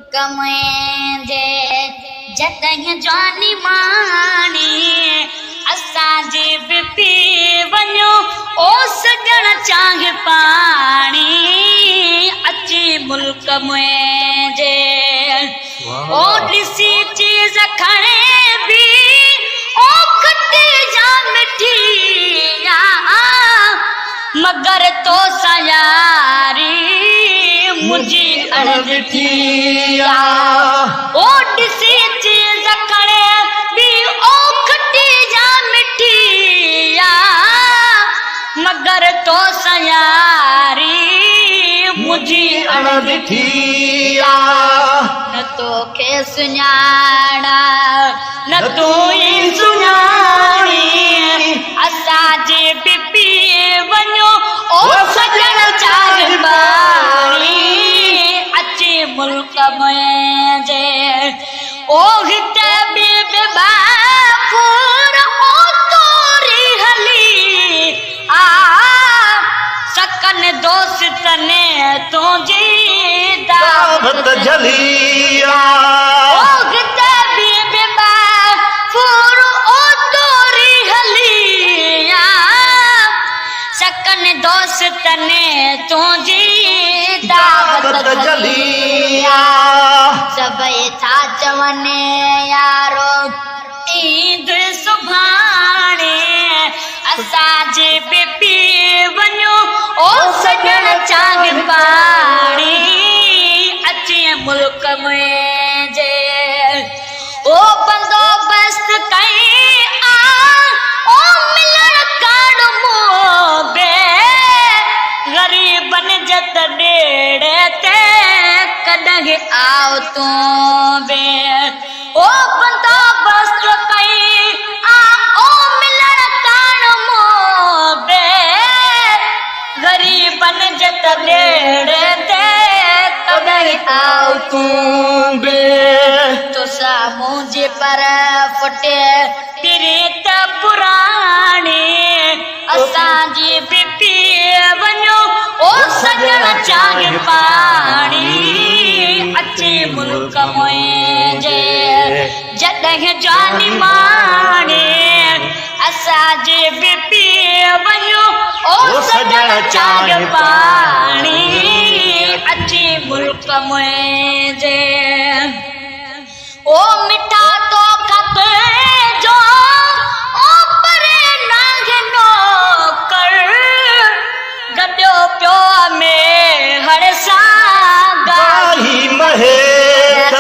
मुल्क में जे जतह जानी मानी असांजे भी पी वञो ओ सजण चांग पानी अची मुल्क में जे ओ ॾिसी चीज़ खणे भी ओ खटी जा मिठी मगर तो सयारी मुझी अड़ठी ओ ॾिसी चीज़ खणे भी ओ खटी जा मिठी मगर तो सयारी मुझी अड़ठी न तोखे सुञाणा न तू ई सुञाणी असांजे भी पी वञो ओ सजण चार बारी अची मुल्क में जे ओ हिते भी बापूर ओ तोरी हली सकन दोस्त ने तुझी दावत जलिया ओ हिते भी बापूर ओ तोरी हली सकन दोस्त ने तुझी दावत जलिया सभई था चवने यारो ईद सुभाणे असांजे भी पी वञो ओ सजण चांग पाणी अची मुल्क में जे ओ बंदोबस्त कई ओ मिलण काड़ मोबे गरीबन जत डेड़े ते कॾहिं आओ तू बे ओ बंदोबस्त कई ओ मिलण काड़ मोबे गरीबन जत डेड़े ते कॾहिं आओ तू बे तो सामूं जे पर फटे प्रीत पुराणी असांजी भी पी वञो ओ सजण चांग पाणी अची मुल्क में जे जॾहिं जानी माणी असांजे भी पी वञो ओ सजण चांग पाणी अची मुल्क में जे ओ मिठा तो खत जो ओ परे नाग नो कर गड्यो प्यो में हर सागा गाही महेश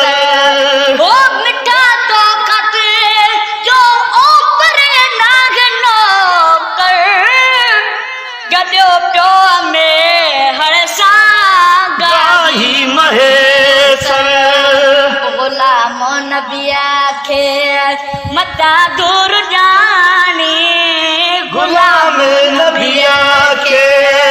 ओ मिठा तो खत जो ओ परे नाग नो कर गड्यो प्यो में हर सागा गाही महेश गुलाम नबिया खे मता दूर जानी गुलाम नबिया के